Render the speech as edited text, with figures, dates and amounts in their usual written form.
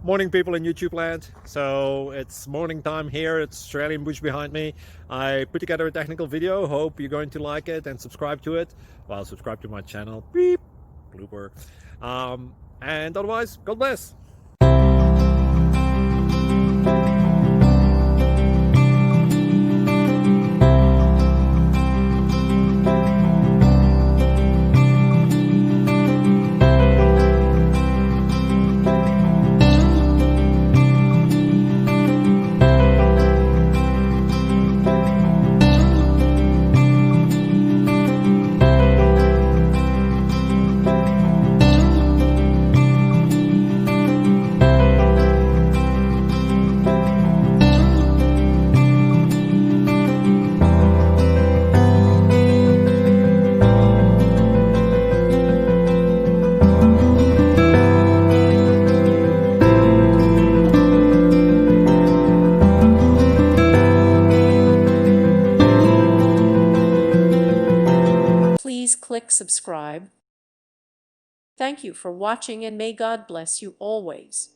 Morning, people in YouTube land. So it's morning time here. It's Australian bush behind me. I put together a technical video. Hope you're going to like it and subscribe to it. Well, subscribe to my channel. Beep. Blooper. And otherwise, God bless. Please click subscribe. Thank you for watching and may God bless you always.